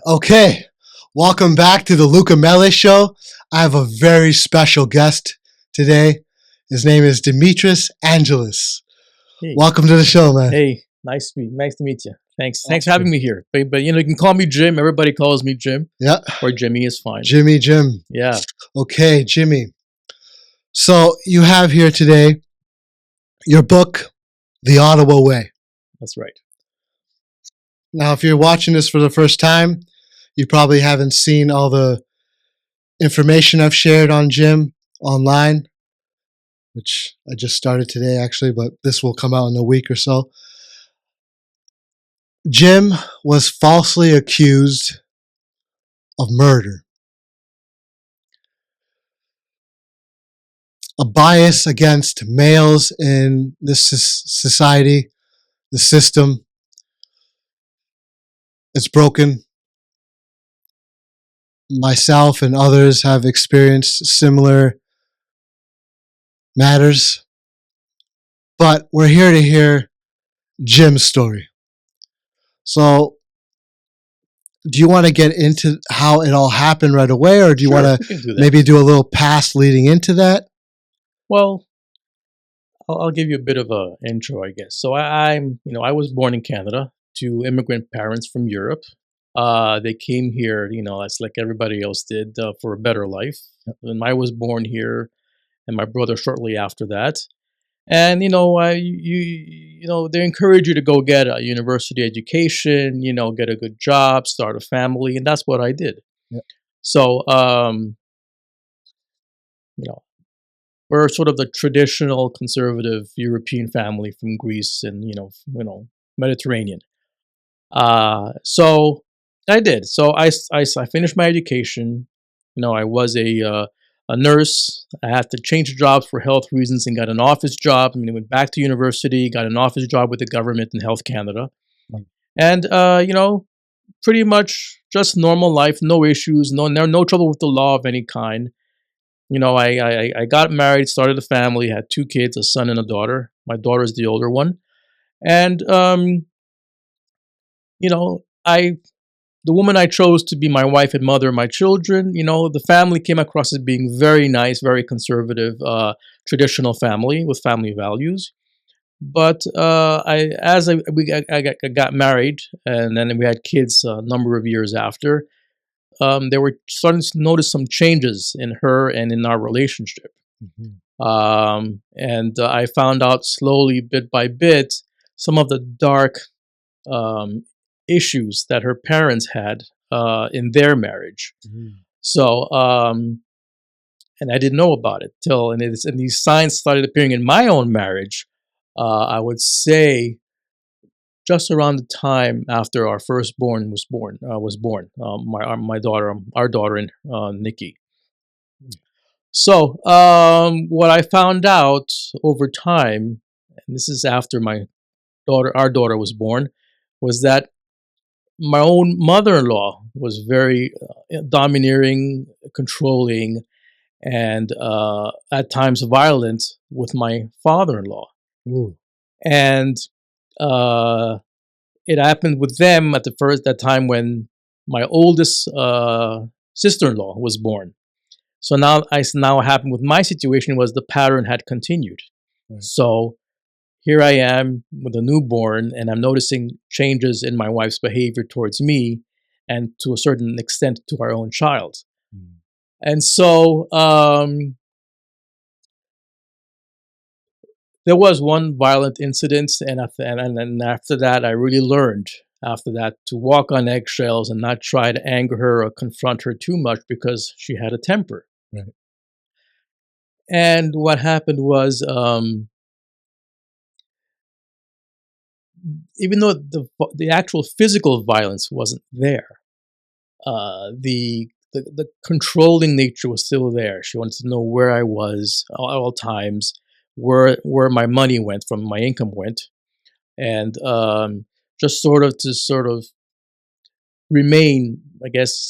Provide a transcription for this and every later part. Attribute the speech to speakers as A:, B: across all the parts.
A: Okay, welcome back to the Luca Mele show. I have a very special guest today. His name is Demetrios Angelis.
B: Hey,
A: Welcome to the show, man.
B: hey, nice to meet you. Thanks for having me here. But you can call me Jim. Everybody calls me Jim,
A: Yeah,
B: or Jimmy is fine.
A: Jim.
B: Yeah,
A: Okay, Jimmy. So you have here today your book, The Ottawa Way.
B: that's right.
A: Now, if you're watching this for the first time, you probably haven't seen all the information I've shared on Jim online, which I just started today actually, but this will come out in a week or so. Jim was falsely accused of murder. A bias against males in this society, the system, it's broken. Myself and others have experienced similar matters, but we're here to hear Jim's story. So, do you want to get into how it all happened right away, or do you
B: Sure,
A: want
B: we
A: to
B: can do that.
A: maybe do a little past leading into that?
B: Well, I'll give you a bit of a intro, I guess. So I was born in Canada to immigrant parents from Europe. They came here, that's like everybody else did, for a better life. And I was born here, and my brother shortly after that. And they encourage you to go get a university education, get a good job, start a family, and that's what I did.
A: Yeah.
B: So, you know, we're sort of the traditional conservative European family from Greece and Mediterranean. So I did. So I finished my education. I was a nurse. I had to change jobs for health reasons and got an office job. I went back to university, got an office job with the government in Health Canada,
A: Right.
B: and pretty much just normal life, no issues, no trouble with the law of any kind. I got married, started a family, had two kids, a son and a daughter. My daughter is the older one, and I the woman I chose to be my wife and mother of my children, the family came across as being very nice, very conservative, traditional family with family values. But I got married, and then we had kids a number of years after. They were starting to notice some changes in her and in our relationship.
A: Mhm.
B: And I found out slowly, bit by bit, some of the dark um, issues that her parents had in their marriage.
A: Mhm.
B: So, and I didn't know about it and these signs started appearing in my own marriage. I would say just around the time after our firstborn was born, my daughter, our daughter, and Nikki. So, what I found out over time, and this is after our daughter was born, was that my own mother-in-law was very domineering, controlling, and at times violent with my father-in-law.
A: Ooh.
B: And uh, it happened with them at that time when my oldest sister-in-law was born. So now what happened with my situation was the pattern had continued.
A: Right.
B: So here I am with a newborn, and I'm noticing changes in my wife's behavior towards me, and to a certain extent to our own child.
A: Mm.
B: And so there was one violent incident, and after that, I really learned after that to walk on eggshells and not try to anger her or confront her too much because she had a temper.
A: Right.
B: And what happened was, even though the actual physical violence wasn't there, the controlling nature was still there. She wanted to know where I was at all times, where my money went from, my income went, and just sort of remain, I guess,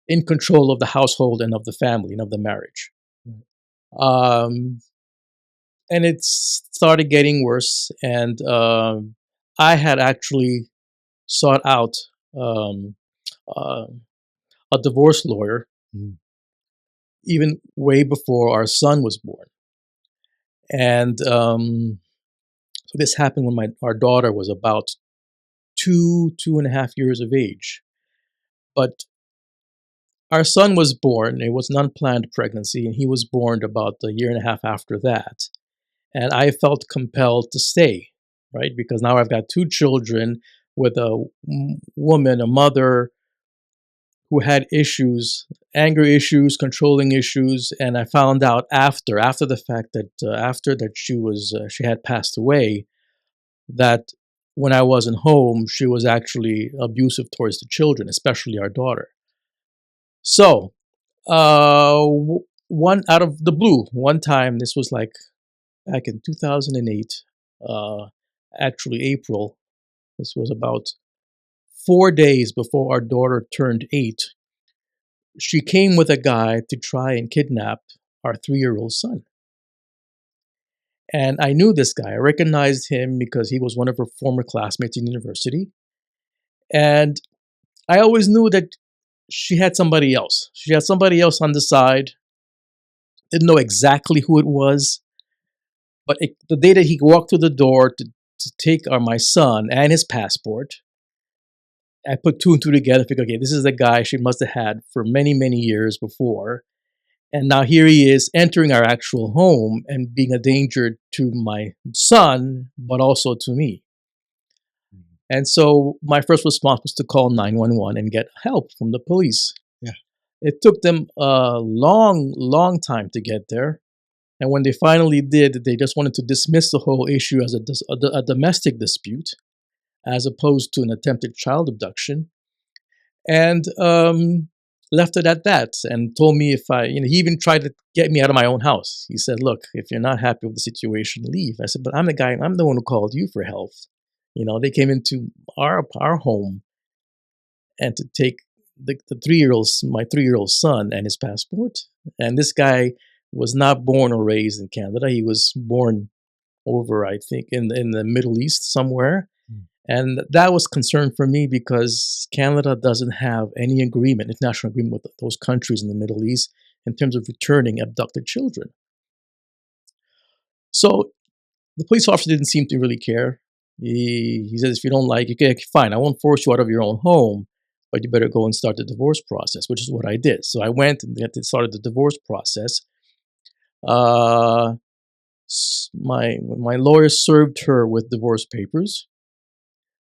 B: in control of the household and of the family and of the marriage.
A: Right.
B: Um, and it started getting worse, and I had actually sought out um, uh, a divorce lawyer,
A: Mm.
B: even way before our son was born. And so this happened when our daughter was about 2.5 years of age. But our son was born. It was an unplanned pregnancy, and he was born about a year and a half after that. And I felt compelled to stay, right? Because now I've got two children with a woman, a mother who had issues, anger issues, controlling issues, and I found out after the fact that after that she had passed away, that when I wasn't home, she was actually abusive towards the children, especially our daughter. So, one out of the blue, one time, this was like back in 2008, uh, actually April. This was about 4 days before our daughter turned 8. She came with a guy to try and kidnap our 3-year-old son. And I knew this guy. I recognized him because he was one of her former classmates in university. And I always knew that she had somebody else. She had somebody else on the side. Didn't know exactly who it was. But the day that he walked through the door to take my son and his passport, I put two and two together, figured, okay, this is the guy she must have had for many, many years before. And now here he is entering our actual home and being a danger to my son, but also to me. And so my first response was to call 911 and get help from the police.
A: Yeah.
B: It took them a long, long time to get there. And when they finally did, they just wanted to dismiss the whole issue as a domestic dispute, as opposed to an attempted child abduction. And left it at that, and told me if he even tried to get me out of my own house. He said, look, if you're not happy with the situation, leave. I said, but I'm the one who called you for help. They came into our home and to take the 3-year-old, my 3-year-old son and his passport. And this guy was not born or raised in Canada. He was born over, I think, in the Middle East somewhere. And that was concern for me because Canada doesn't have any agreement, international agreement with those countries in the Middle East in terms of returning abducted children. So the police officer didn't seem to really care. He says, if you don't like it, okay, fine, I won't force you out of your own home, but you better go and start the divorce process, which is what I did. So I went and started the divorce process. My lawyer served her with divorce papers.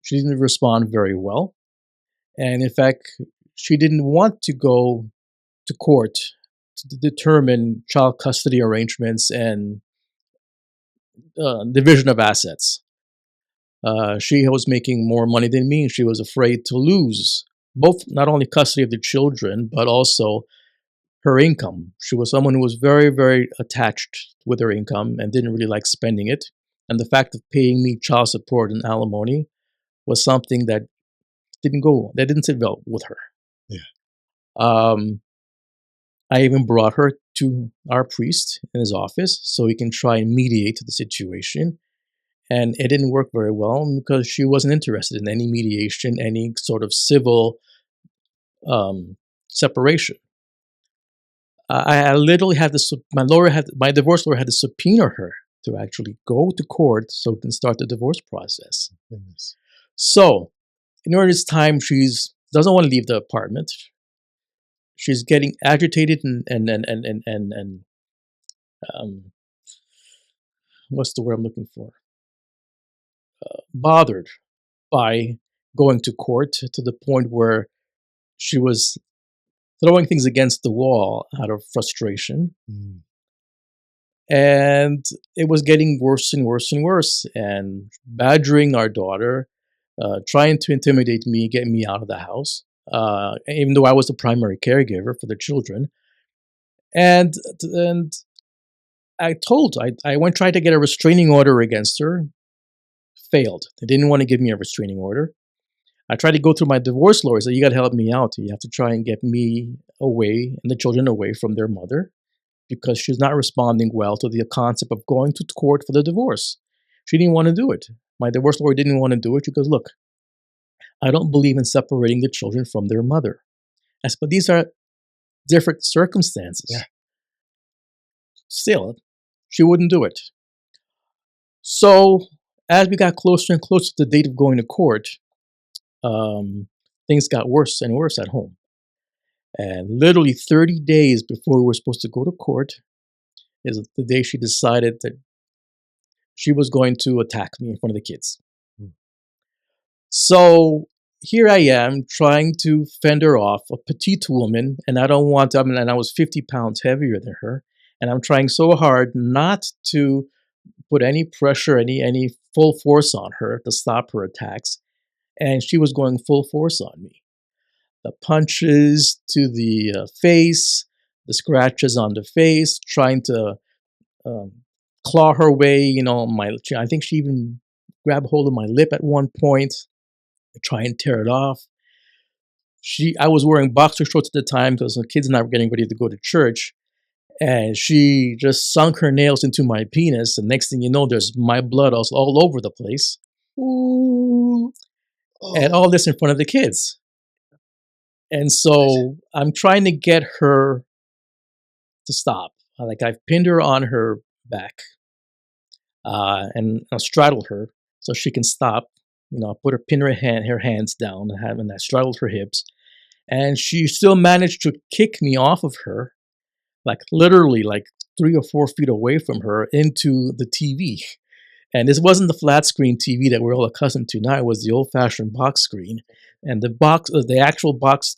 B: She didn't respond very well. And in fact, she didn't want to go to court to determine child custody arrangements and division of assets. She was making more money than me, and she was afraid to lose both, not only custody of the children, but also her income. She was someone who was very, very attached with her income and didn't really like spending it. And the fact of paying me child support and alimony was something that didn't sit well with her.
A: Yeah.
B: I even brought her to our priest in his office so he can try and mediate the situation. And it didn't work very well because she wasn't interested in any mediation, any sort of civil separation. I literally had my divorce lawyer had to subpoena her to actually go to court so we can start the divorce process.
A: Goodness.
B: So, during this time, she doesn't want to leave the apartment. She's getting agitated and what's the word I'm looking for? Bothered by going to court to the point where she was throwing things against the wall out of frustration. And it was getting worse and worse and worse, and badgering our daughter, trying to intimidate me, get me out of the house, even though I was the primary caregiver for the children. And I went trying to get a restraining order against her, failed. They didn't want to give me a restraining order. I tried to go through my divorce lawyer, said, you got to help me out. You have to try and get me away and the children away from their mother because she's not responding well to the concept of going to court for the divorce. She didn't want to do it. My divorce lawyer didn't want to do it. She goes, look, I don't believe in separating the children from their mother. I said, but these are different circumstances.
A: Yeah.
B: Still, she wouldn't do it. So as we got closer and closer to the date of going to court, things got worse and worse at home. And literally 30 days before we were supposed to go to court is the day she decided that she was going to attack me in front of the kids.
A: Mm.
B: So here I am trying to fend her off, a petite woman, and I don't want to, and I was 50 pounds heavier than her. And I'm trying so hard not to put any pressure, any full force on her to stop her attacks. And she was going full force on me. The punches to the face, the scratches on the face, trying to claw her way, I think she even grabbed hold of my lip at one point to try and tear it off. I was wearing boxer shorts at the time because the kids and I were getting ready to go to church. And she just sunk her nails into my penis. And next thing you know, there's my blood all over the place.
A: Ooh.
B: And all this in front of the kids. And so I'm trying to get her to stop. Like I've pinned her on her back and I'll straddle her so she can stop. Pin her hands down and I straddled her hips. And she still managed to kick me off of her, like literally like 3 or 4 feet away from her into the TV. And this wasn't the flat screen TV that we're all accustomed to now. It was the old-fashioned box screen. And the actual box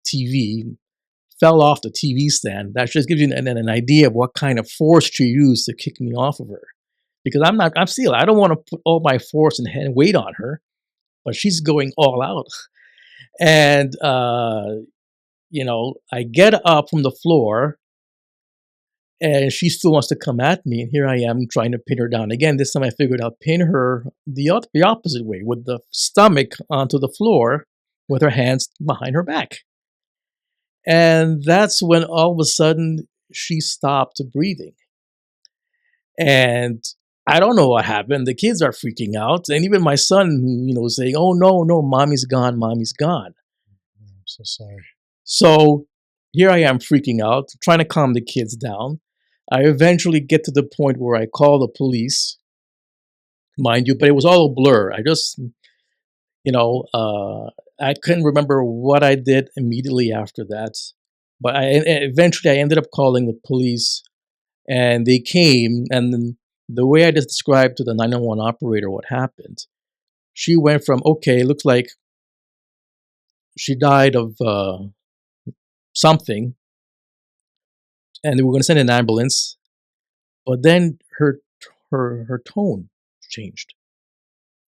B: TV fell off the TV stand. That just gives you an idea of what kind of force she used to kick me off of her. Because I don't want to put all my force and weight on her, but she's going all out. And, I get up from the floor and she still wants to come at me. And here I am trying to pin her down. Again, this time I figured I'll pin her the opposite way, with the stomach onto the floor with her hands behind her back. And that's when all of a sudden she stopped breathing. And I don't know what happened. The kids are freaking out. And even my son, was saying, oh, no, mommy's gone, mommy's gone.
A: I'm so sorry.
B: So here I am freaking out, trying to calm the kids down. I eventually get to the point where I call the police, mind you, but it was all a blur. I just, I couldn't remember what I did immediately after that. But eventually I ended up calling the police and they came. And the way I just described to the 911 operator what happened, she went from, okay, looks like she died of something, and they were going to send an ambulance, but then her tone changed,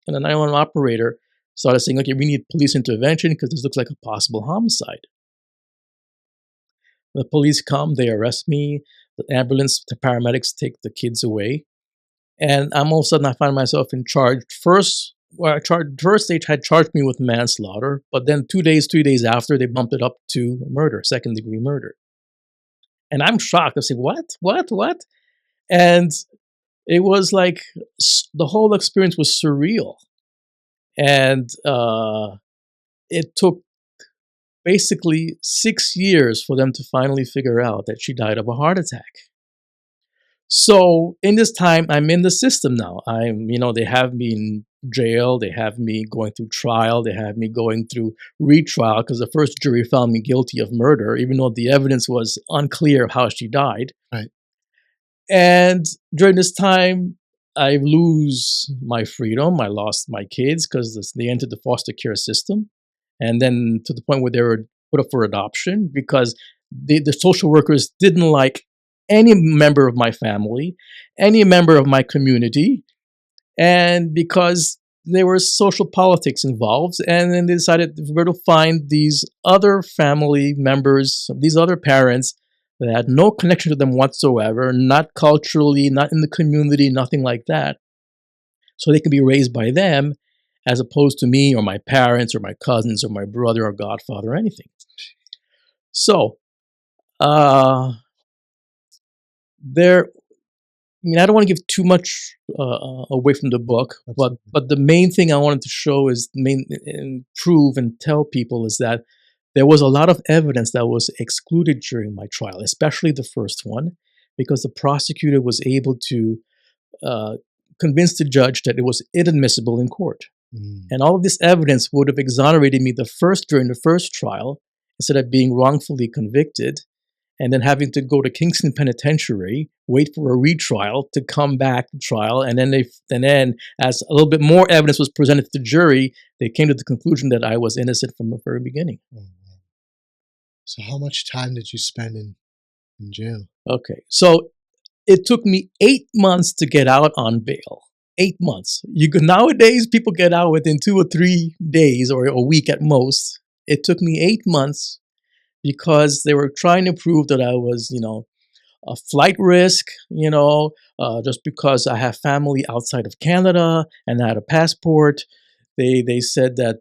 B: and the 911 operator started saying, "Okay, we need police intervention because this looks like a possible homicide." The police come, they arrest me. The ambulance, the paramedics take the kids away, and all of a sudden I find myself in charge. First they had charged me with manslaughter, but then 3 days after, they bumped it up to murder, second-degree murder. And I'm shocked. I say, what? And it was like the whole experience was surreal. And it took basically 6 years for them to finally figure out that she died of a heart attack. So in this time, I'm in the system now. They have me in jail. They have me going through trial. They have me going through retrial because the first jury found me guilty of murder, even though the evidence was unclear of how she died.
A: Right.
B: And during this time, I lose my freedom. I lost my kids because they entered the foster care system. And then to the point where they were put up for adoption because the social workers didn't like any member of my family, any member of my community, and because there were social politics involved, and then they decided we're going to find these other family members, these other parents that had no connection to them whatsoever, not culturally, not in the community, nothing like that, so they can be raised by them as opposed to me or my parents or my cousins or my brother or godfather or anything. So, mean, I don't want to give too much away from the book,
A: Absolutely.
B: but the main thing I wanted to show is and prove and tell people is that there was a lot of evidence that was excluded during my trial, especially the first one, because the prosecutor was able to uh, convince the judge that it was inadmissible in court.
A: Mm.
B: And all of this evidence would have exonerated me during the first trial, instead of being wrongfully convicted and then having to go to Kingston Penitentiary, wait for a retrial to come back to trial, and then as a little bit more evidence was presented to the jury, they came to the conclusion that I was innocent from the very beginning.
A: Oh, wow. So how much time did you spend in jail?
B: Okay, so it took me 8 months to get out on bail. 8 months. Nowadays, people get out within 2 or 3 days or a week at most. It took me 8 months because they were trying to prove that I was, a flight risk, just because I have family outside of Canada and I had a passport. They said that,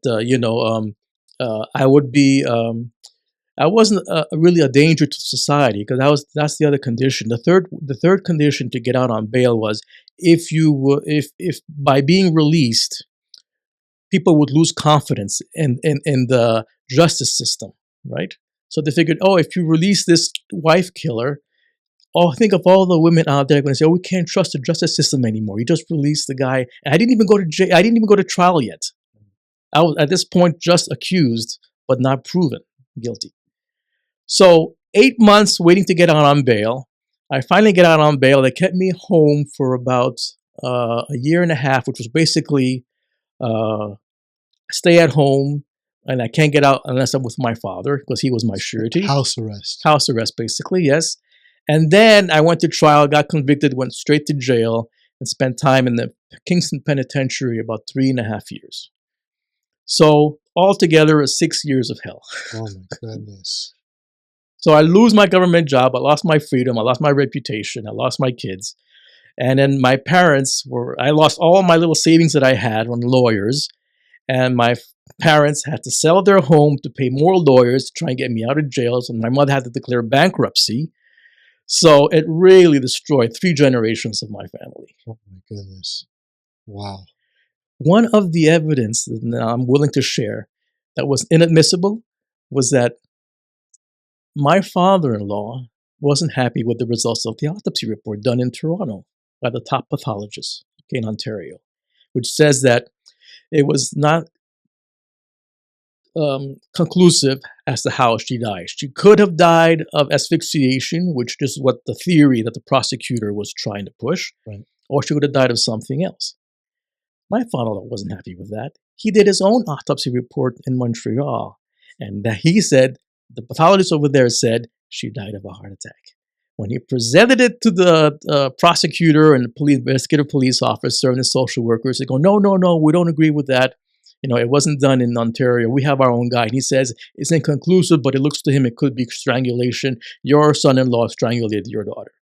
B: I would be, I wasn't really a danger to society, because that's the other condition. The third condition to get out on bail was if by being released, people would lose confidence in the justice system, right? So they figured, oh, if you release this wife killer, oh, think of all the women out there going to say, oh, we can't trust the justice system anymore. You just released the guy. And I didn't even go to jail. I didn't even go to trial yet. I was at this point just accused, but not proven guilty. So 8 months waiting to get out on bail. I finally get out on bail. They kept me home for about a year and a half, which was basically stay at home, and I can't get out unless I'm with my father, because he was my surety.
A: House arrest.
B: House arrest, basically, yes. And then I went to trial, got convicted, went straight to jail, and spent time in the Kingston Penitentiary about 3.5 years. So altogether, 6 years of hell.
A: Oh my goodness.
B: So I lose my government job, I lost my freedom, I lost my reputation, I lost my kids. And then my parents I lost all my little savings that I had on lawyers. And my parents had to sell their home to pay more lawyers to try and get me out of jail. So my mother had to declare bankruptcy. So it really destroyed 3 generations of my family.
A: Oh my goodness. Wow.
B: One of the evidence that I'm willing to share that was inadmissible was that my father-in-law wasn't happy with the results of the autopsy report done in Toronto by the top pathologist in Ontario, which says that it was not conclusive as to how she died. She could have died of asphyxiation, which is what the theory that the prosecutor was trying to push,
A: right,
B: or she would have died of something else. My father-in-law wasn't happy with that. He did his own autopsy report in Montreal, and he said, the pathologist over there said she died of a heart attack. When he presented it to the prosecutor and the investigative police officer and the social workers, they go, no, we don't agree with that. It wasn't done in Ontario. We have our own guy. And he says it's inconclusive, but it looks to him it could be strangulation. Your son-in-law strangulated your daughter.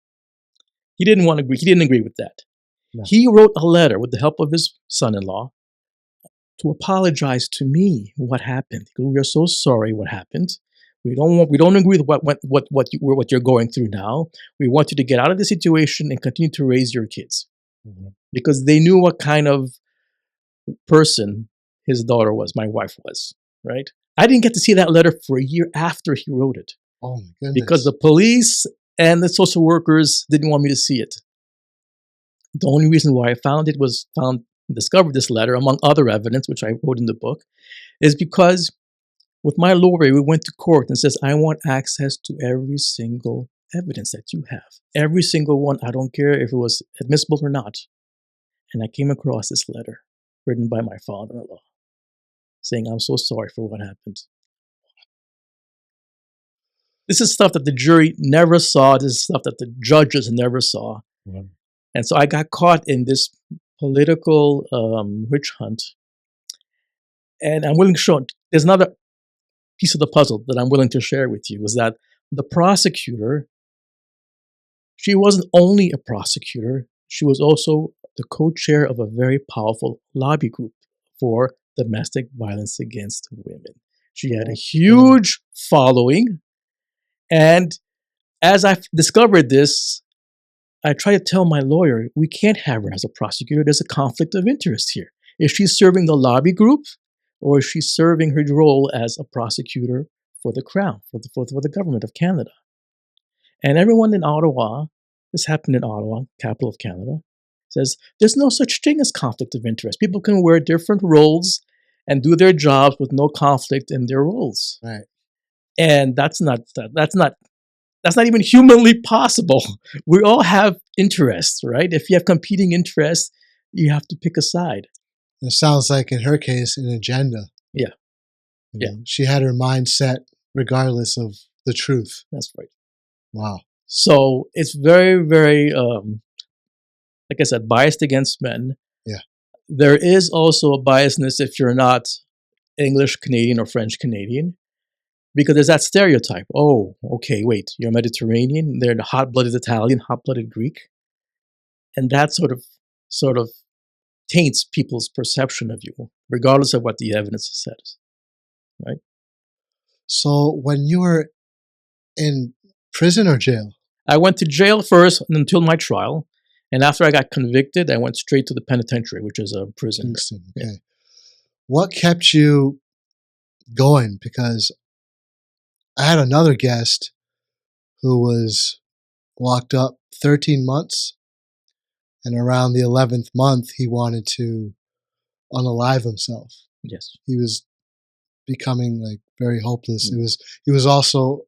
B: He didn't agree. He didn't agree with that. No. He wrote a letter with the help of his son-in-law to apologize to me what happened. We are so sorry what happened. We don't agree with what you're going through now. We want you to get out of the situation and continue to raise your kids. Mm-hmm. Because they knew what kind of person his daughter was, my wife was, right? I didn't get to see that letter for a year after he wrote it.
A: Oh my goodness.
B: Because the police and the social workers didn't want me to see it. The only reason why I discovered this letter, among other evidence, which I wrote in the book, is because with my lawyer, we went to court and says, I want access to every single evidence that you have. Every single one. I don't care if it was admissible or not. And I came across this letter written by my father-in-law saying, I'm so sorry for what happened. This is stuff that the jury never saw. This is stuff that the judges never saw. Wow. And so I got caught in this political witch hunt. And I'm willing to show, there's another piece of the puzzle that I'm willing to share with you, is that the prosecutor, she wasn't only a prosecutor, she was also the co-chair of a very powerful lobby group for domestic violence against women. She had a huge following. And as I discovered this, I try to tell my lawyer, we can't have her as a prosecutor. There's a conflict of interest here. Is she serving the lobby group, or is she serving her role as a prosecutor for the Crown, for the government of Canada? And everyone in Ottawa, this happened in Ottawa, capital of Canada, says there's no such thing as conflict of interest. People can wear different roles and do their jobs with no conflict in their roles.
A: Right.
B: And that's not even humanly possible. We all have interests, right? If you have competing interests, you have to pick a side.
A: It sounds like in her case an agenda.
B: Yeah.
A: You know, she had her mind set regardless of the truth.
B: That's right.
A: Wow.
B: So it's very, very, like I said, biased against men.
A: Yeah.
B: There is also a biasness if you're not English Canadian or French Canadian, because there's that stereotype. Oh, okay, wait, you're Mediterranean, they're the hot-blooded Italian, hot-blooded Greek. And that sort of taints people's perception of you, regardless of what the evidence says. Right?
A: So when you were in prison or jail?
B: I went to jail first until my trial. And after I got convicted, I went straight to the penitentiary, which is a prison.
A: Okay. Yeah. What kept you going? Because I had another guest who was locked up 13 months. And around the 11th month, he wanted to unalive himself.
B: Yes.
A: He was becoming like very hopeless. He was also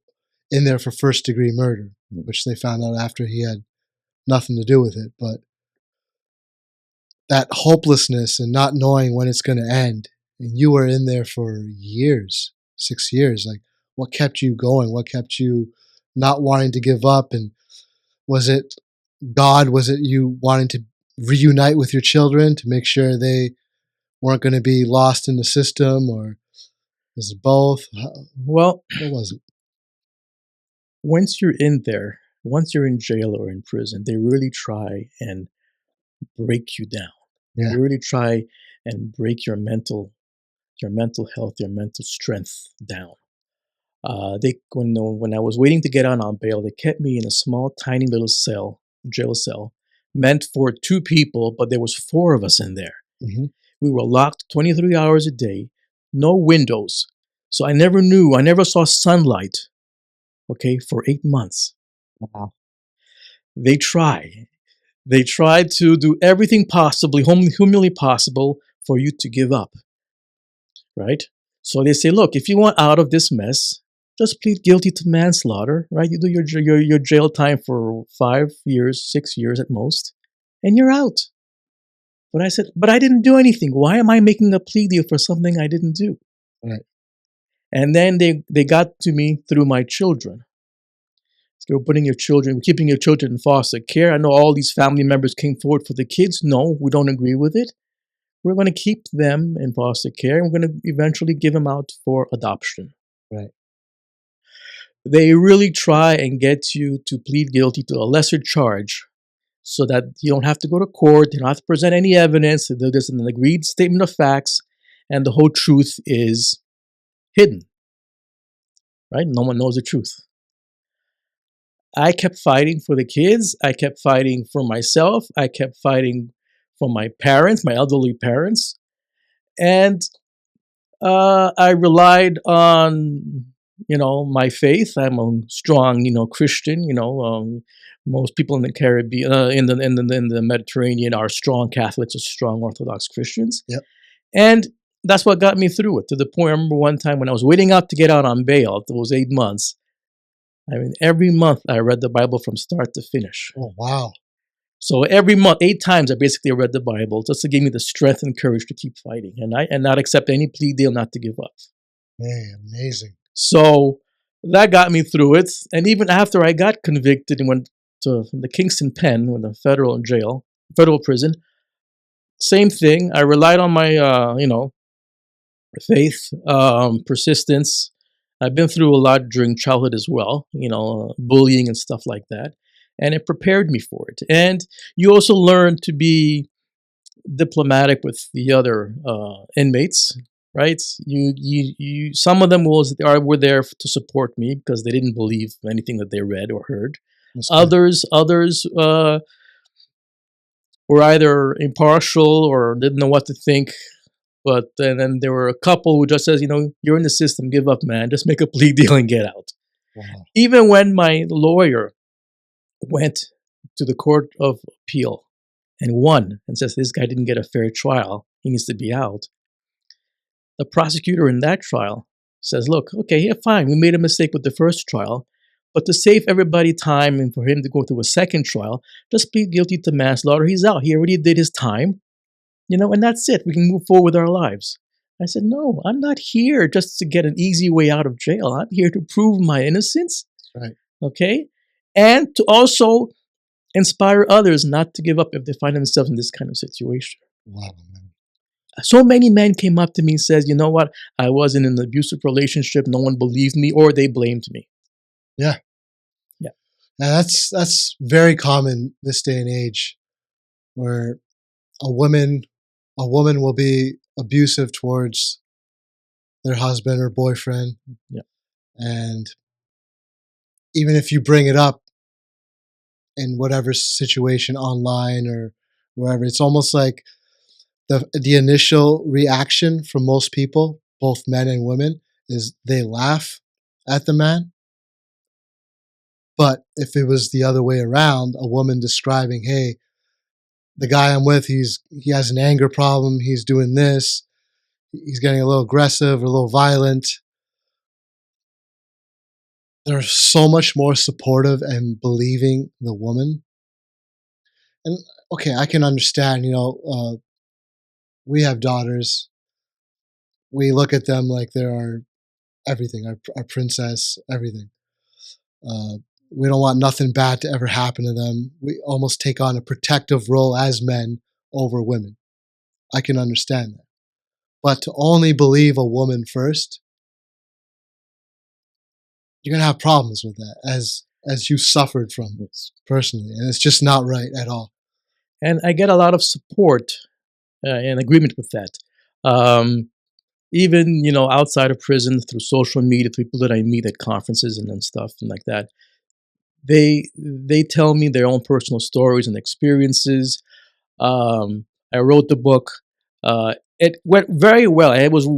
A: in there for first-degree murder, which they found out after he had nothing to do with it. But that hopelessness and not knowing when it's going to end, and you were in there for years, 6 years, like what kept you going? What kept you not wanting to give up? And was it God? Was it you wanting to reunite with your children to make sure they weren't going to be lost in the system, or was it both?
B: Well,
A: what was it?
B: Once you're in there, once you're in jail or in prison, they really try and break you down.
A: Yeah.
B: They really try and break your mental health, your mental strength down. When I was waiting to get out on bail, they kept me in a small, tiny little cell, jail cell, meant for 2 people, but there was 4 of us in there.
A: Mm-hmm.
B: We were locked 23 hours a day, no windows. So I never saw sunlight, okay, for 8 months.
A: Wow.
B: They tried to do everything possibly, humanly possible for you to give up, right? So they say, look, if you want out of this mess, just plead guilty to manslaughter, right? You do your jail time for 5 years, 6 years at most, and you're out. But I said, but I didn't do anything. Why am I making a plea deal for something I didn't do?
A: Right.
B: And then they got to me through my children. So we're keeping your children in foster care. I know all these family members came forward for the kids. No, we don't agree with it. We're going to keep them in foster care, and we're going to eventually give them out for adoption.
A: Right.
B: They really try and get you to plead guilty to a lesser charge so that you don't have to go to court, you don't have to present any evidence, there's an agreed statement of facts, and the whole truth is hidden. Right? No one knows the truth. I kept fighting for the kids. I kept fighting for myself. I kept fighting for my parents, my elderly parents. And I relied on, my faith. I'm a strong, Christian. Most people in the Caribbean, in the Mediterranean, are strong Catholics or strong Orthodox Christians.
A: Yep.
B: And that's what got me through it. To the point, I remember one time when I was waiting out to get out on bail, those 8 months. I mean, every month I read the Bible from start to finish.
A: Oh, wow.
B: So every month, 8 times, I basically read the Bible just to give me the strength and courage to keep fighting and not accept any plea deal, not to give up.
A: Man, amazing.
B: So that got me through it. And even after I got convicted and went to the Kingston Pen, with the federal prison, same thing. I relied on my, faith, persistence. I've been through a lot during childhood as well, bullying and stuff like that. And it prepared me for it. And you also learn to be diplomatic with the other inmates, right? Some of them were there to support me because they didn't believe anything that they read or heard.
A: That's good.
B: Others were either impartial or didn't know what to think. But then there were a couple who just says, you're in the system, give up, man. Just make a plea deal and get out.
A: Wow.
B: Even when my lawyer went to the Court of Appeal and won and says this guy didn't get a fair trial, he needs to be out, the prosecutor in that trial says, look, okay, yeah, fine, we made a mistake with the first trial, but to save everybody time and for him to go through a second trial, just plead guilty to manslaughter. He's out. He already did his time, and that's it. We can move forward with our lives. I said, no, I'm not here just to get an easy way out of jail. I'm here to prove my innocence.
A: That's right.
B: Okay? And to also inspire others not to give up if they find themselves in this kind of situation.
A: Wow, man.
B: So many men came up to me and says, you know what? I was in an abusive relationship. No one believed me or they blamed me.
A: Yeah.
B: Yeah.
A: Now that's very common this day and age, where a woman will be abusive towards their husband or boyfriend.
B: Yeah.
A: And even if you bring it up in whatever situation online or wherever, it's almost like the initial reaction from most people, both men and women, is they laugh at the man. But if it was the other way around, a woman describing, hey, the guy I'm with, he has an anger problem, he's doing this, he's getting a little aggressive or a little violent, they're so much more supportive and believing the woman. And okay, I can understand, we have daughters. We look at them like they're our everything, our princess, everything. We don't want nothing bad to ever happen to them. We almost take on a protective role as men over women. I can understand that. But to only believe a woman first, you're going to have problems with that, as you suffered from this personally. And it's just not right at all.
B: And I get a lot of support and agreement with that. Even, outside of prison, through social media, people that I meet at conferences and stuff and like that, they tell me their own personal stories and experiences. I wrote the book. It went very well. It was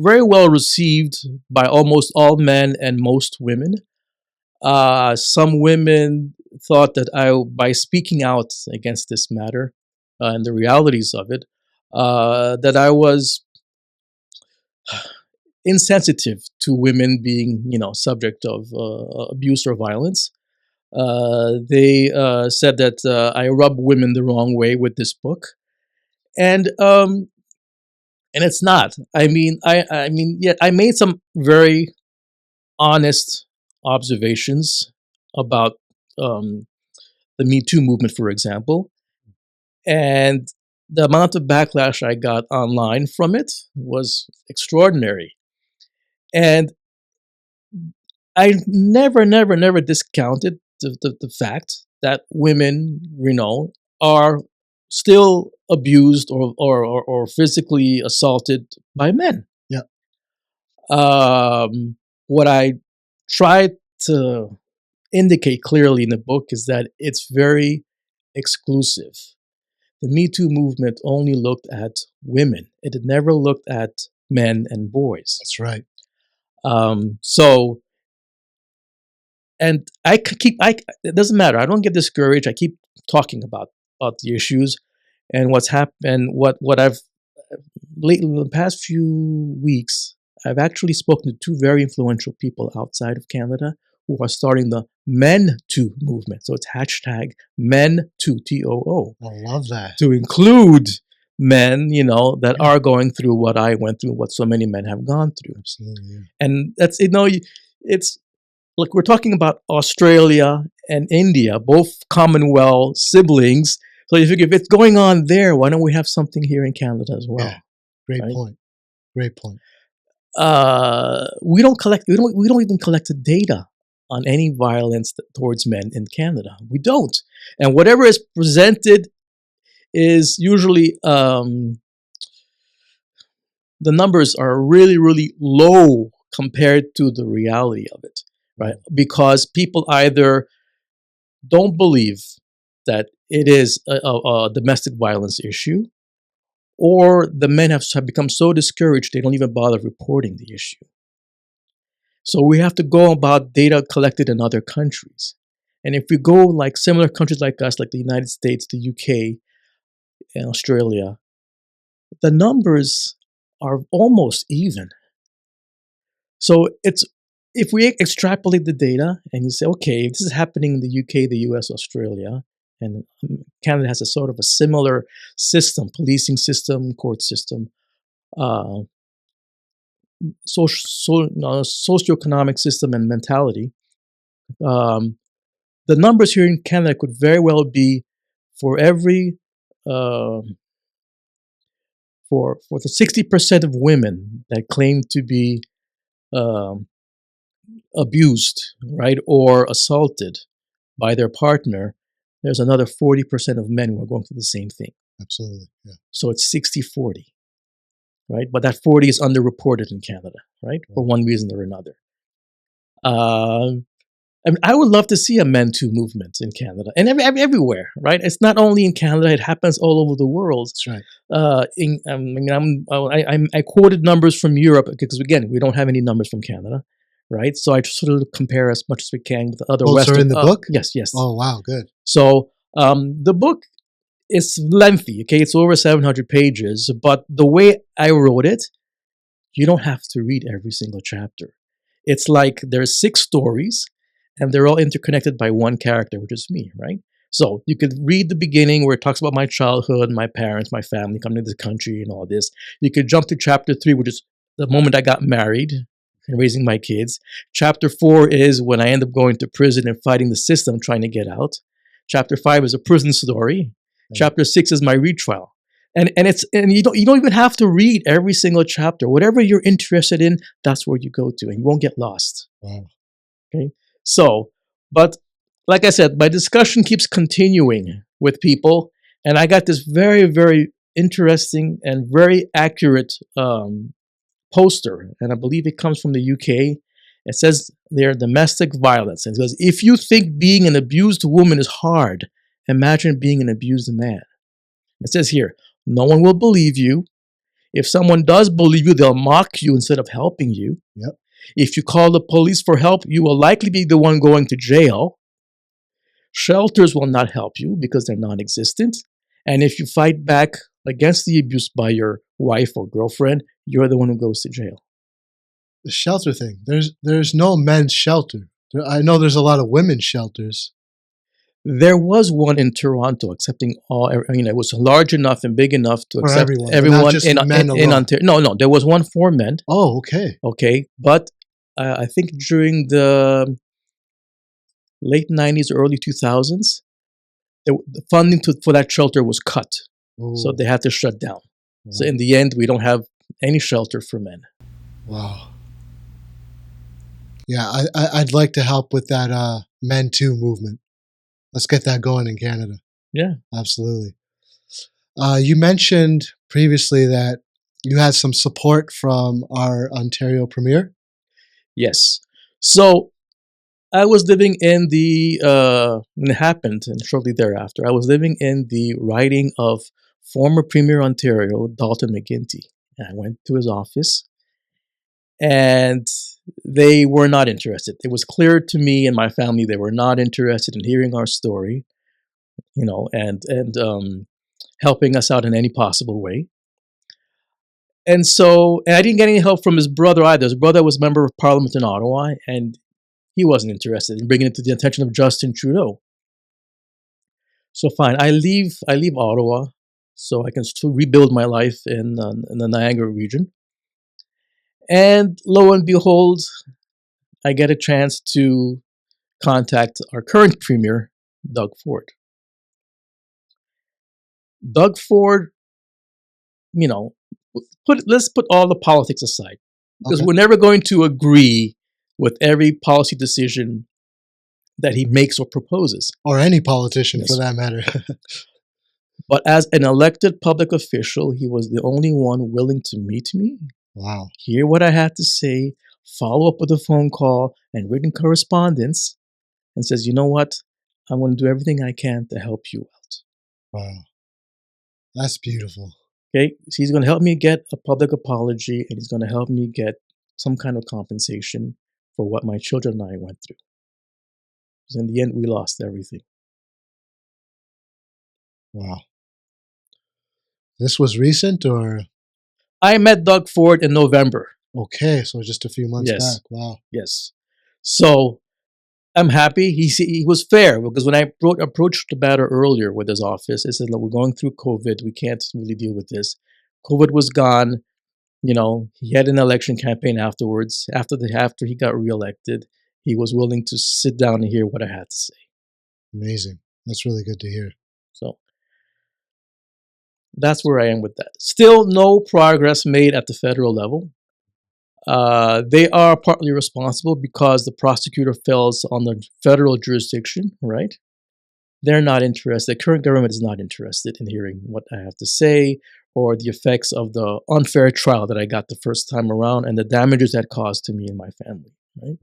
B: very well received by almost all men and most women. Some women thought that by speaking out against this matter and the realities of it, that I was insensitive to women being, subject of abuse or violence. They said that I rub women the wrong way with this book, and it's not. I mean, I made some very honest observations about the Me Too movement, for example, and the amount of backlash I got online from it was extraordinary. And I never discounted the fact that women, are still abused or physically assaulted by men.
A: Yeah.
B: What I tried to indicate clearly in the book is that it's very exclusive. The Me Too movement only looked at women. It had never looked at men and boys.
A: That's right.
B: So, and it doesn't matter. I don't get discouraged. I keep talking about the issues and what's happened. What I've lately, in the past few weeks, I've actually spoken to two very influential people outside of Canada who are starting the Men Too movement. So it's hashtag Men Too, TOO.
A: I love that.
B: To include men, that are going through what I went through, what so many men have gone through.
A: Absolutely. Yeah.
B: And that's, it's like we're talking about Australia and India, both Commonwealth siblings. So you figure if it's going on there, why don't we have something here in Canada as well?
A: Yeah. Great point. Great point.
B: We don't even collect the data on any violence towards men in Canada. We don't. And whatever is presented is usually the numbers are really, really low compared to the reality of it, right? Because people either don't believe that it is a domestic violence issue, or the men have become so discouraged they don't even bother reporting the issue. So we have to go about data collected in other countries. And if we go like similar countries like us, like the United States, the UK, and Australia, the numbers are almost even. So it's if we extrapolate the data and you say, okay, if this is happening in the UK, the US, Australia, and Canada has a sort of a similar system, policing system, court system, uh, socioeconomic system and mentality, um, the numbers here in Canada could very well be for every uh, for the 60% of women that claim to be um, abused, right, or assaulted by their partner, there's another 40% of men who are going through the same thing.
A: Absolutely. Yeah.
B: So it's 60-40, right? But that 40 is underreported in Canada, right? For one reason or another. I mean, I would love to see a Men Too movement in Canada and everywhere, right? It's not only in Canada; it happens all over the world.
A: That's right.
B: I quoted numbers from Europe because again, we don't have any numbers from Canada, right? So I sort of compare as much as we can with other
A: Those
B: Western.
A: are in the book?
B: Yes.
A: Oh, wow, good.
B: So the book is lengthy. Okay, it's over 700 pages, but the way I wrote it, you don't have to read every single chapter. It's like there's 6 stories, and they're all interconnected by one character, which is me, right? So you could read the beginning where it talks about my childhood, my parents, my family coming to the country and all this. You could jump to chapter 3, which is the moment I got married and raising my kids. Chapter 4 is when I end up going to prison and fighting the system, trying to get out. Chapter 5 is a prison story. Right. Chapter 6 is my retrial. And you don't even have to read every single chapter. Whatever you're interested in, that's where you go to, and you won't get lost.
A: Wow.
B: Okay. So, but like I said, my discussion keeps continuing with people, and I got this very, very interesting and very accurate poster, and I believe it comes from the UK. It says there domestic violence, and it says if you think being an abused woman is hard, imagine being an abused man. It says here, no one will believe you. If someone does believe you, they'll mock you instead of helping you.
A: Yep.
B: If you call the police for help, you will likely be the one going to jail. Shelters will not help you because they're non-existent. And if you fight back against the abuse by your wife or girlfriend, you're the one who goes to jail.
A: The shelter thing. There's no men's shelter. I know there's a lot of women's shelters.
B: There was one in Toronto accepting all. I mean, it was large enough and big enough to accept everyone in Ontario. No, there was one for men.
A: Oh, okay.
B: Okay, but I think during the late 90s, early 2000s, the funding for that shelter was cut. Ooh. So they had to shut down. Wow. So in the end, we don't have any shelter for men.
A: Wow. Yeah, I'd like to help with that Men Too movement. Let's get that going in Canada.
B: Yeah.
A: Absolutely. You mentioned previously that you had some support from our Ontario Premier.
B: Yes. So I was living in when it happened, and shortly thereafter, I was living in the riding of former Premier Ontario, Dalton McGuinty. And I went to his office, and they were not interested. It was clear to me and my family they were not interested in hearing our story, and helping us out in any possible way. And I didn't get any help from his brother either. His brother was a member of Parliament in Ottawa, and he wasn't interested in bringing it to the attention of Justin Trudeau. So fine, I leave Ottawa so I can still rebuild my life in the Niagara region. And lo and behold, I get a chance to contact our current premier, Doug Ford. Doug Ford, let's put all the politics aside, because we're never going to agree with every policy decision that he makes or proposes.
A: Or any politician, yes, for that matter.
B: But as an elected public official, he was the only one willing to meet me.
A: Wow.
B: Hear what I had to say, follow up with a phone call and written correspondence, and says, you know what? I'm going to do everything I can to help you out.
A: Wow. That's beautiful.
B: Okay, so he's going to help me get a public apology, and he's going to help me get some kind of compensation for what my children and I went through. Because in the end, we lost everything.
A: Wow. This was recent or?
B: I met Doug Ford in November.
A: Okay, so just a few months
B: Yes.
A: back. Wow.
B: Yes. So I'm happy. He was fair, because when I approached the matter earlier with his office, he said, "Look, we're going through COVID. We can't really deal with this." COVID was gone. He had an election campaign afterwards. After he got reelected, he was willing to sit down and hear what I had to say.
A: Amazing. That's really good to hear.
B: So that's where I am with that. Still no progress made at the federal level. They are partly responsible because the prosecutor falls on the federal jurisdiction, right? They're not interested. The current government is not interested in hearing what I have to say or the effects of the unfair trial that I got the first time around and the damages that caused to me and my family, right?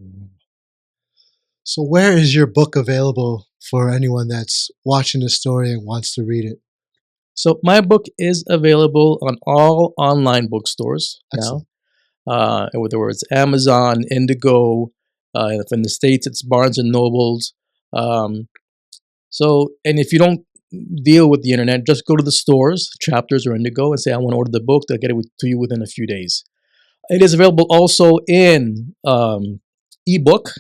A: So where is your book available for anyone that's watching this story and wants to read it?
B: So my book is available on all online bookstores
A: Excellent.
B: now. In other words, Amazon, Indigo. If in the States, it's Barnes and Nobles. And if you don't deal with the internet, just go to the stores, Chapters or Indigo, and say, "I want to order the book." They'll get it to you within a few days. It is available also in ebook.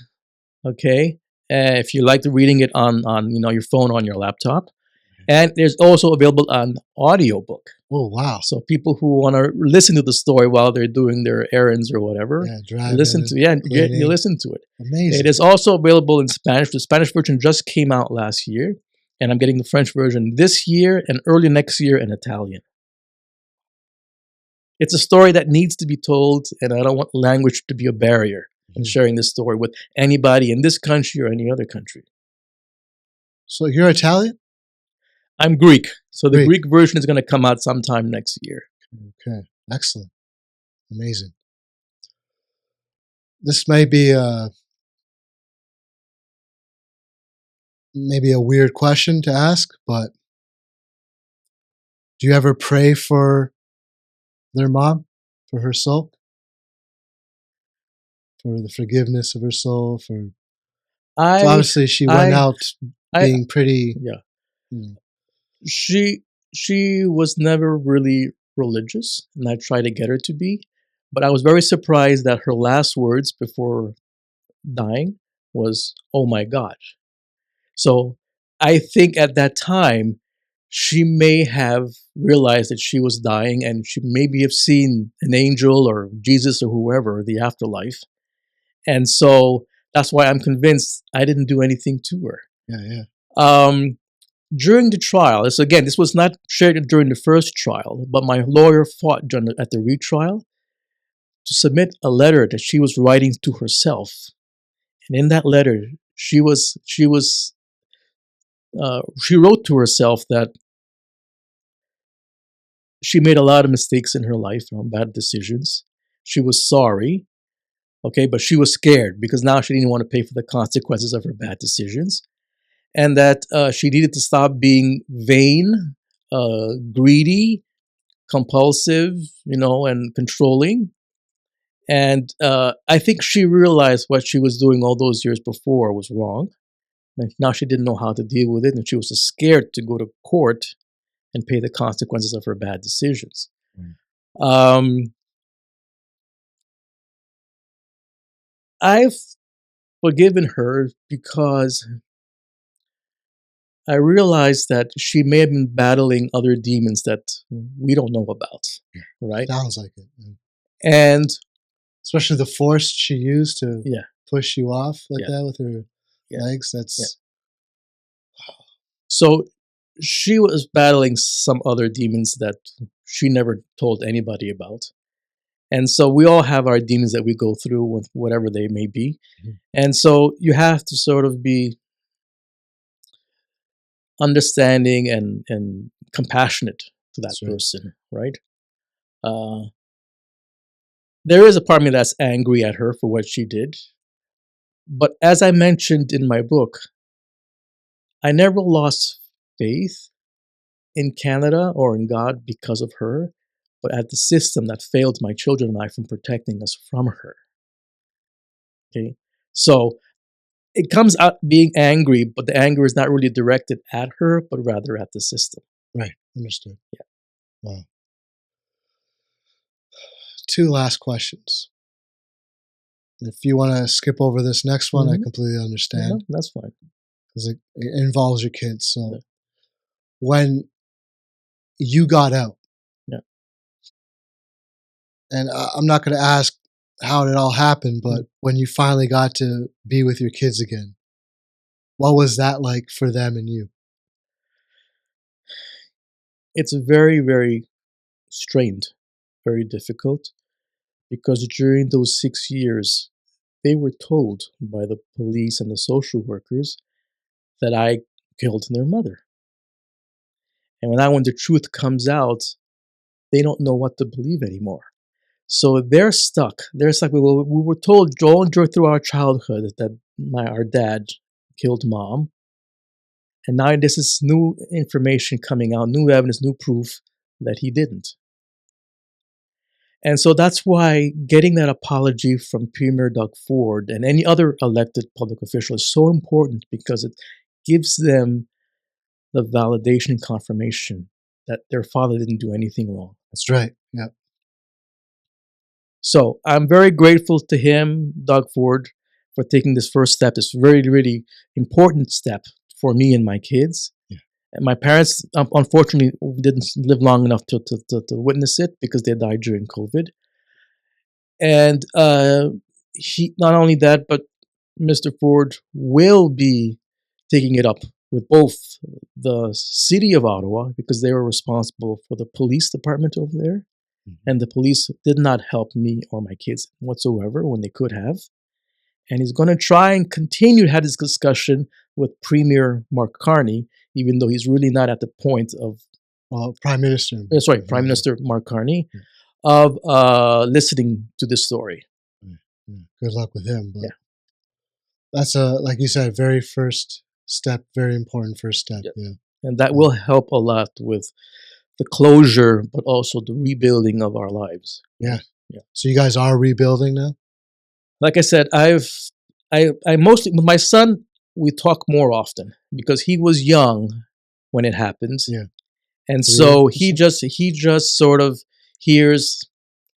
B: Okay, if you like reading it on your phone, on your laptop. And there's also available on audiobook.
A: Oh, wow.
B: So people who want to listen to the story while they're doing their errands or whatever,
A: driving,
B: you listen to it.
A: Amazing.
B: It is also available in Spanish. The Spanish version just came out last year, and I'm getting the French version this year and early next year in Italian. It's a story that needs to be told, and I don't want language to be a barrier in sharing this story with anybody in this country or any other country.
A: So you're Italian?
B: I'm Greek, so the Greek version is going to come out sometime next year.
A: Okay, excellent, amazing. This may be maybe a weird question to ask, but do you ever pray for their mom, for her soul, for the forgiveness of her soul? So obviously she went out being pretty.
B: Yeah. She was never really religious, and I tried to get her to be, but I was very surprised that her last words before dying was, "Oh my God." So I think at that time she may have realized that she was dying, and she maybe have seen an angel or Jesus or whoever, the afterlife. And so that's why I'm convinced I didn't do anything to her.
A: Yeah.
B: During the trial, this was not shared during the first trial, but my lawyer fought at the retrial to submit a letter that she was writing to herself. And in that letter, she wrote to herself that she made a lot of mistakes in her life, bad decisions. She was sorry, okay, but she was scared because now she didn't want to pay for the consequences of her bad decisions. And that she needed to stop being vain, greedy, compulsive, and controlling. And I think she realized what she was doing all those years before was wrong. And now she didn't know how to deal with it, and she was scared to go to court and pay the consequences of her bad decisions. I've forgiven her because I realized that she may have been battling other demons that we don't know about, right?
A: Sounds like it.
B: And
A: especially the force she used to push you off like that with her legs. That's
B: so she was battling some other demons that she never told anybody about. And so we all have our demons that we go through with whatever they may be. And so you have to sort of be understanding and compassionate to that person, right? There is a part of me that's angry at her for what she did. But as I mentioned in my book, I never lost faith in Canada or in God because of her, but at the system that failed my children and I from protecting us from her. Okay, so it comes out being angry, but the anger is not really directed at her, but rather at the system.
A: Right. Understood.
B: Yeah.
A: Wow. 2 last questions. If you want to skip over this next one, I completely
B: Yeah,
A: understand
B: that's fine.
A: because it involves your kids. So
B: Yeah.
A: when you got out,
B: Yeah.
A: and I'm not going to ask how it all happened, but when you finally got to be with your kids again, what was that like for them and you?
B: It's very, very strained, very difficult, because during those 6 years, they were told by the police and the social workers that I killed their mother. And when the truth comes out, they don't know what to believe anymore. So they're stuck. They're stuck. We were told all through our childhood that our dad killed mom. And now this is new information coming out, new evidence, new proof that he didn't. And so that's why getting that apology from Premier Doug Ford and any other elected public official is so important, because it gives them the validation and confirmation that their father didn't do anything wrong.
A: That's right. Yeah.
B: So I'm very grateful to him, Doug Ford, for taking this first step, this very, really important step for me and my kids.
A: Yeah.
B: And my parents, unfortunately, didn't live long enough to witness it because they died during COVID. And he, not only that, but Mr. Ford will be taking it up with both the city of Ottawa, because they were responsible for the police department over there. And the police did not help me or my kids whatsoever when they could have. And he's going to try and continue to have this discussion with Premier Mark Carney, even though he's really not at the point of...
A: Prime Minister.
B: Prime Minister Mark Carney, of listening to this story.
A: Good luck with him. But
B: Yeah.
A: That's like you said, very first step, very important first step. Yeah.
B: And that will help a lot with the closure, but also the rebuilding of our lives.
A: Yeah. So you guys are rebuilding now?
B: Like I said, I mostly, with my son, we talk more often because he was young when it happened.
A: Yeah.
B: And so he just sort of hears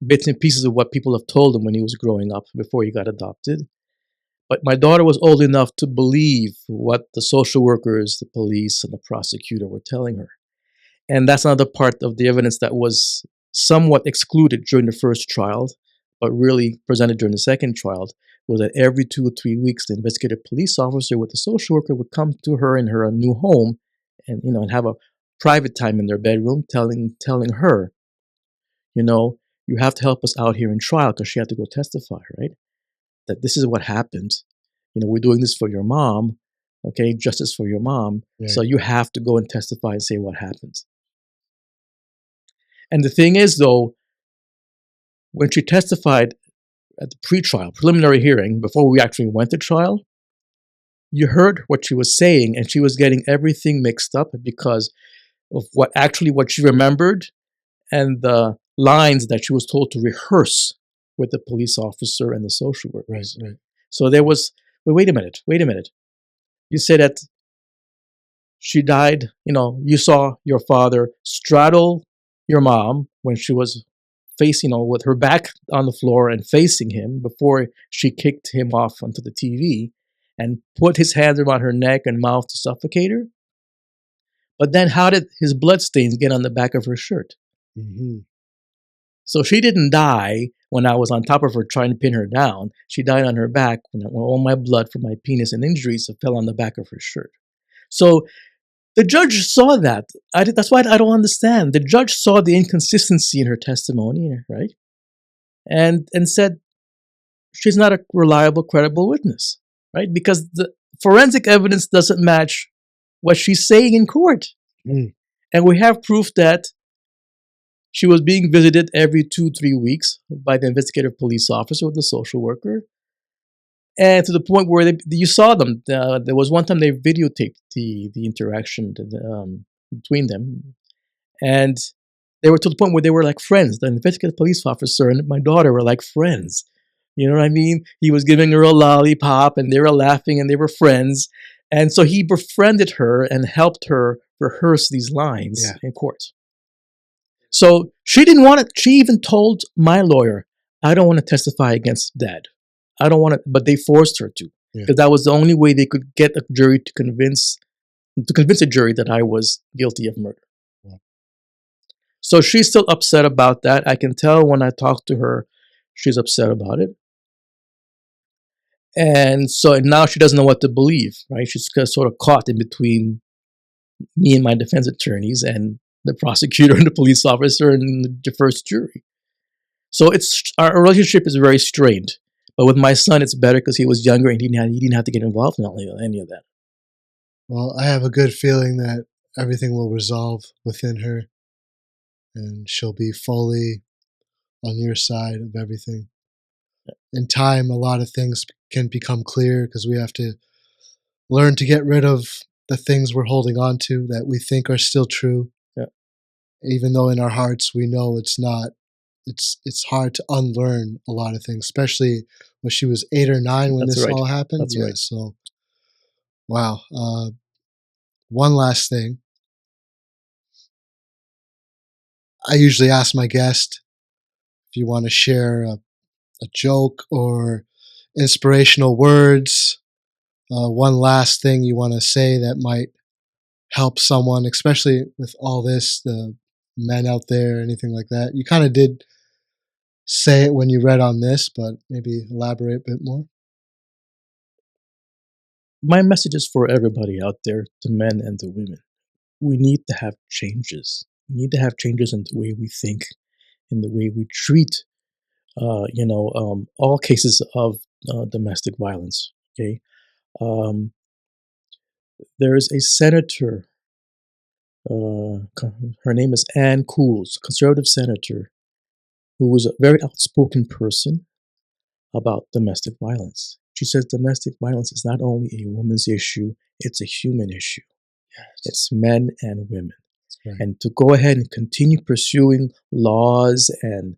B: bits and pieces of what people have told him when he was growing up before he got adopted. But my daughter was old enough to believe what the social workers, the police, and the prosecutor were telling her. And that's another part of the evidence that was somewhat excluded during the first trial, but really presented during the second trial, was that every 2 or 3 weeks, the investigative police officer with the social worker would come to her in her new home and, and have a private time in their bedroom telling her, you have to help us out here in trial, because she had to go testify, right? That this is what happened. We're doing this for your mom, okay? Justice for your mom. Yeah. So you have to go and testify and say what happened. And the thing is, though, when she testified at the pre-trial, preliminary hearing, before we actually went to trial, you heard what she was saying, and she was getting everything mixed up because of what she remembered and the lines that she was told to rehearse with the police officer and the social workers.
A: Right.
B: So there was, wait a minute. You said that she died, you saw your father straddle your mom when she was facing, with her back on the floor and facing him before she kicked him off onto the TV and put his hands around her neck and mouth to suffocate her. But then how did his bloodstains get on the back of her shirt?
A: Mm-hmm.
B: So she didn't die when I was on top of her trying to pin her down. She died on her back when all my blood from my penis and injuries fell on the back of her shirt. So the judge saw that. That's why I don't understand. The judge saw the inconsistency in her testimony, right? And said she's not a reliable, credible witness, right? Because the forensic evidence doesn't match what she's saying in court.
A: Mm.
B: And we have proof that she was being visited every 2-3 weeks by the investigative police officer with the social worker. And to the point where you saw them. There was one time they videotaped the interaction between them, and they were to the point where they were like friends. The investigative police officer and my daughter were like friends. You know what I mean? He was giving her a lollipop, and they were laughing, and they were friends. And so he befriended her and helped her rehearse these lines in court. So she didn't want it. She even told my lawyer, "I don't want to testify against Dad. I don't want to," but they forced her to, because that was the only way they could get a jury to convince a jury that I was guilty of murder. Yeah. So she's still upset about that. I can tell when I talk to her, she's upset about it. And so now she doesn't know what to believe, right? She's sort of caught in between me and my defense attorneys and the prosecutor and the police officer and the first jury. So our relationship is very strained. But with my son, it's better because he was younger and he didn't have to get involved in any of that.
A: Well, I have a good feeling that everything will resolve within her, and she'll be fully on your side of everything. In time, a lot of things can become clear because we have to learn to get rid of the things we're holding on to that we think are still true.
B: Yeah.
A: Even though in our hearts we know it's not. It's hard to unlearn a lot of things, especially when she was 8 or 9 when this all happened.
B: That's right.
A: So, wow. One last thing. I usually ask my guest if you want to share a joke or inspirational words. One last thing you want to say that might help someone, especially with all this, the men out there, anything like that. You kind of did say it when you read on this, but maybe elaborate a bit more.
B: My message is for everybody out there, the men and the women. We need to have changes. We need to have changes in the way we think, in the way we treat, all cases of domestic violence. Okay, there is a senator. Her name is Ann Cools, conservative senator, who was a very outspoken person about domestic violence. She says domestic violence is not only a woman's issue, it's a human issue. Yes. It's men and women. Right. And to go ahead and continue pursuing laws and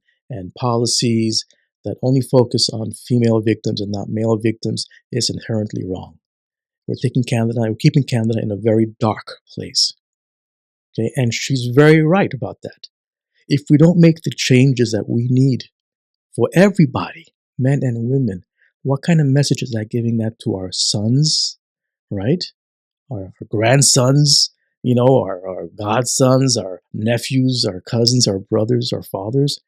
B: policies that only focus on female victims and not male victims is inherently wrong. We're keeping Canada in a very dark place. Okay, and she's very right about that. If we don't make the changes that we need for everybody, men and women, what kind of message is that giving that to our sons, right? Our grandsons, our godsons, our nephews, our cousins, our brothers, our fathers.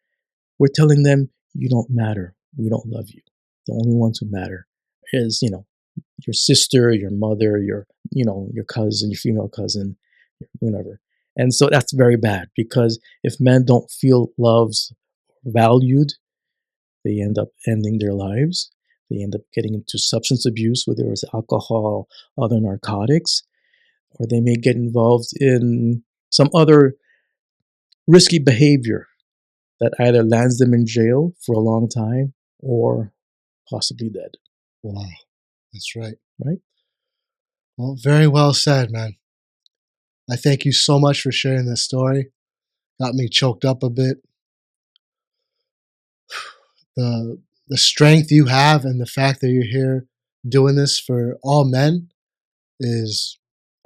B: We're telling them, you don't matter. We don't love you. The only ones who matter is, your sister, your mother, your cousin, your female cousin, whatever. And so that's very bad, because if men don't feel loved, valued, they end up ending their lives. They end up getting into substance abuse, whether it's alcohol, other narcotics, or they may get involved in some other risky behavior that either lands them in jail for a long time or possibly dead.
A: Wow, that's right.
B: Right?
A: Well, very well said, man. I thank you so much for sharing this story. Got me choked up a bit. The strength you have and the fact that you're here doing this for all men is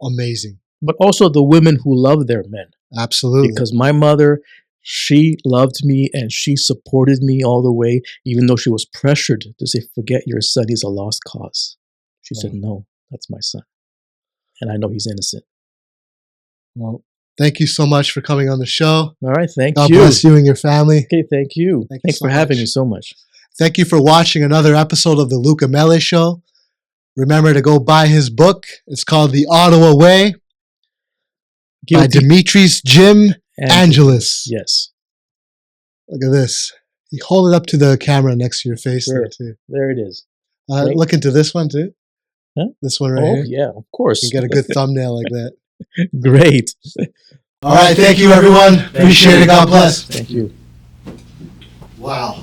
A: amazing.
B: But also the women who love their men.
A: Absolutely.
B: Because my mother, she loved me and she supported me all the way, even though she was pressured to say, forget your son, he's a lost cause. She said, no, that's my son. And I know he's innocent.
A: Well, thank you so much for coming on the show.
B: All right, thank
A: you.
B: God
A: bless you and your family.
B: Okay, thank you. Thanks for having me so much.
A: Thank you for watching another episode of the Luca Mele Show. Remember to go buy his book. It's called The Ottawa Way by Demetrios Jim Angelis.
B: Yes.
A: Look at this. You hold it up to the camera next to your face there too.
B: There it is.
A: Look into this one too.
B: Huh?
A: This one right here.
B: Yeah, of course.
A: You get a good thumbnail like that.
B: Great.
A: All right. Thank you, everyone. Appreciate it. God bless.
B: Thank you.
A: Wow.